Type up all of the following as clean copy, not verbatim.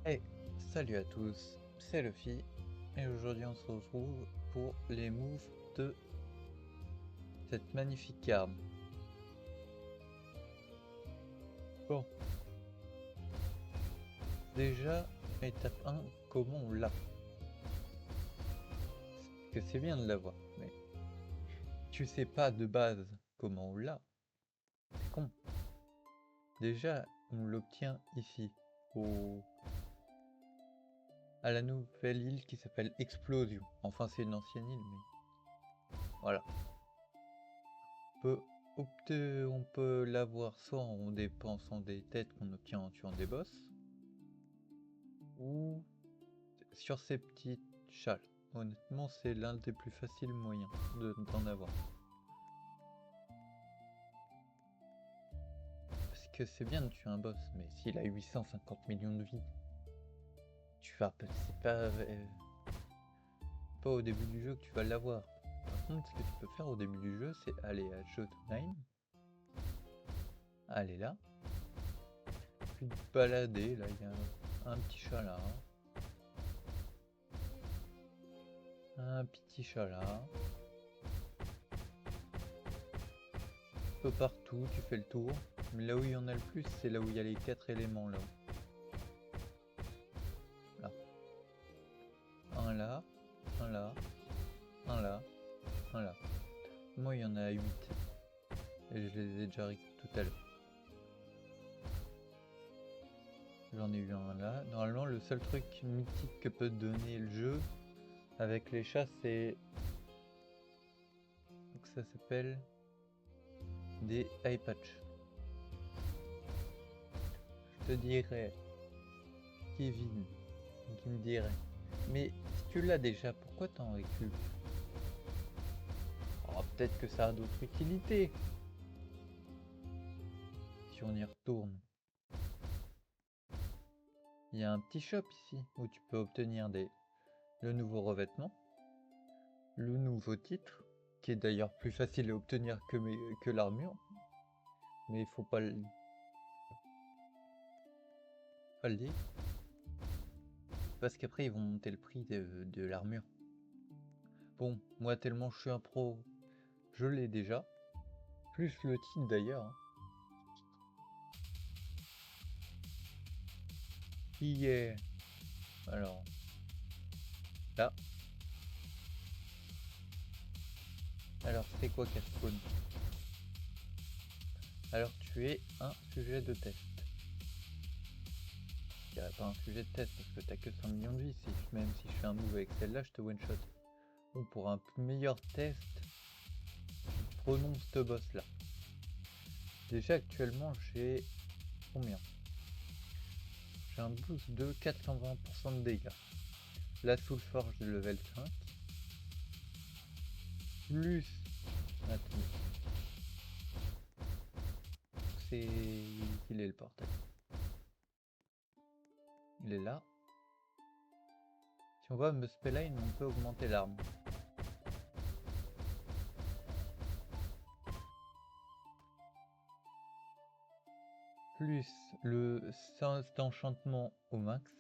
Hey, salut à tous, c'est Luffy, et aujourd'hui on se retrouve pour les moves de cette magnifique arme. Bon, déjà, étape 1, comment on l'a? Parce que c'est bien de l'avoir, mais tu sais pas de base comment on l'a, c'est con. Déjà, on l'obtient ici, à la nouvelle île qui s'appelle Explosion. Enfin, c'est une ancienne île, mais voilà. On peut l'avoir soit en dépensant des têtes qu'on obtient en tuant des boss, ou sur ces petites châles. Honnêtement, c'est l'un des plus faciles moyens d'en avoir. Parce que c'est bien de tuer un boss, mais s'il a 850 millions de vies, c'est pas au début du jeu que tu vas l'avoir. Par contre, ce que tu peux faire au début du jeu, c'est aller à Jotunheim, aller là, puis te balader. Là, il y a un petit chat là, un petit chat là. Un peu partout, tu fais le tour. Mais là où il y en a le plus, c'est là où il y a les 4 éléments là. Là. Un là, un là, un là, un là. Moi, il y en a 8. Et je les ai déjà tout à l'heure. J'en ai eu un là. Normalement, le seul truc mythique que peut donner le jeu avec les chats, c'est... Donc ça s'appelle des eye patch. Je te dirais, Kevin, qui me dirait, mais si tu l'as déjà, pourquoi t'en récup? Oh, peut-être que ça a d'autres utilités. Si on y retourne. Il y a un petit shop ici où tu peux obtenir le nouveau revêtement, le nouveau titre, qui est d'ailleurs plus facile à obtenir que l'armure, mais il faut pas le dire, parce qu'après ils vont monter le prix de l'armure. Bon, moi tellement je suis un pro, je l'ai déjà, plus le titre d'ailleurs, hein, qui est... Alors, là. Alors c'est quoi qu'elle spawn? Alors tu es un sujet de test. Je dirais pas un sujet de test parce que t'as que 100 millions de vie, même si je fais un move avec celle-là, je te one shot. Bon, pour un meilleur test, prenons ce boss là. Déjà actuellement j'ai combien? J'ai un boost de 420% de dégâts. La Soulforge de level 5. Plus... Attendez. C'est... Il est le portail. Il est là. Si on va me spellline, on peut augmenter l'arme. Plus le sens d'enchantement au max.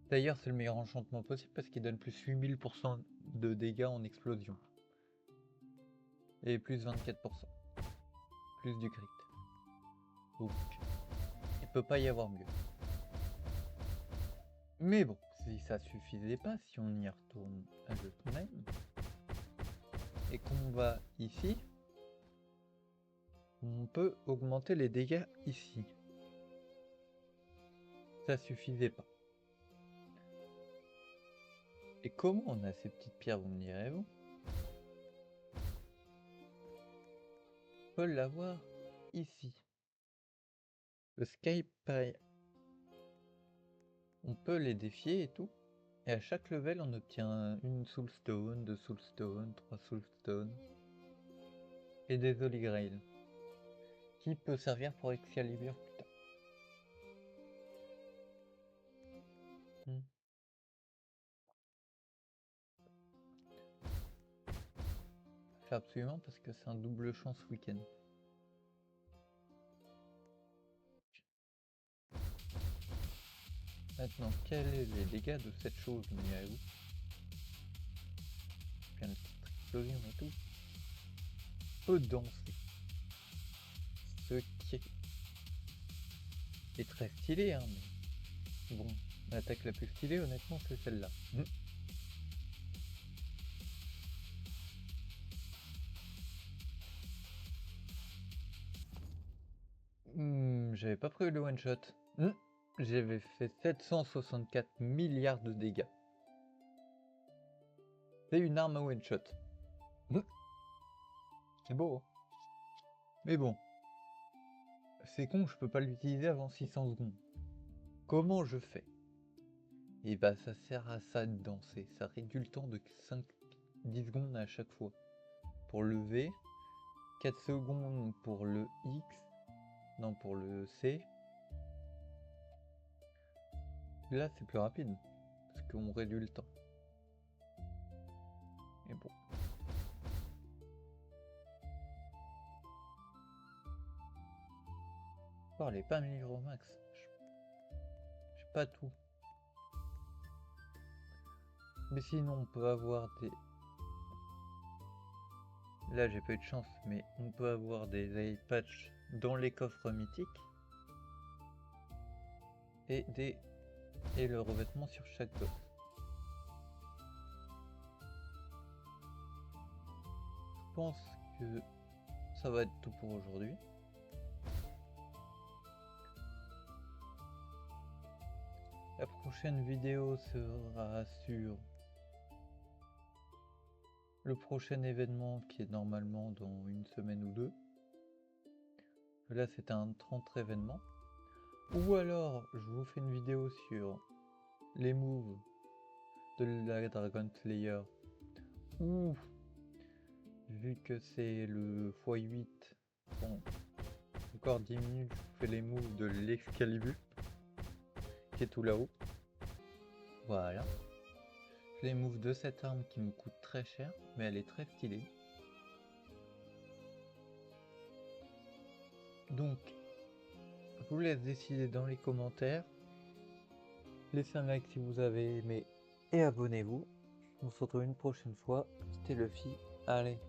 D'ailleurs, c'est le meilleur enchantement possible parce qu'il donne plus 8000% de dégâts en explosion. Et plus 24%. Plus du crit. Donc, il peut pas y avoir mieux. Mais bon, si ça suffisait pas, si on y retourne à Jotunheim et qu'on va ici, on peut augmenter les dégâts ici. Ça suffisait pas. Et comment on a ces petites pierres, vous me direz-vous? On peut l'avoir ici. Le Sky Pie. On peut les défier et tout. Et à chaque level, on obtient une Soulstone, 2 Soulstone, 3 Soulstone. Et des Holy Grail. Qui peut servir pour Excalibur plus tard. Faire absolument parce que c'est un double chance week-end. Maintenant, quels sont les dégâts de cette chose, Miaou? Puis une petite explosion et tout. Peut danser. Ce qui est très stylé, hein, mais bon, l'attaque la plus stylée, honnêtement, c'est celle-là. J'avais pas prévu le one-shot. J'avais fait 764 milliards de dégâts. C'est une arme à one-shot. C'est beau, hein. Mais bon. C'est con, je peux pas l'utiliser avant 600 secondes. Comment je fais? Et bah ça sert à ça de danser. Ça réduit le temps de 10 secondes à chaque fois. Pour le V, 4 secondes pour le X, non pour le C. Là c'est plus rapide, parce qu'on réduit le temps. Et bon. Oh, elle est pas améliorée au max. J'ai pas tout. Mais sinon on peut avoir des... Là j'ai pas eu de chance, mais on peut avoir des eye patch dans les coffres mythiques. Et le revêtement sur chaque boss. Je pense que ça va être tout pour aujourd'hui. La prochaine vidéo sera sur le prochain événement qui est normalement dans une semaine ou deux. Là c'est un 30 événement. Ou alors je vous fais une vidéo sur les moves de la Dragon Slayer. Ou vu que c'est le x8, bon, encore 10 minutes, je vous fais les moves de l'Excalibur qui est tout là-haut. Voilà. Les moves de cette arme qui me coûte très cher, mais elle est très stylée. Donc, je vous laisse décider dans les commentaires. Laissez un like si vous avez aimé et abonnez-vous. On se retrouve une prochaine fois. C'était Luffy. Allez.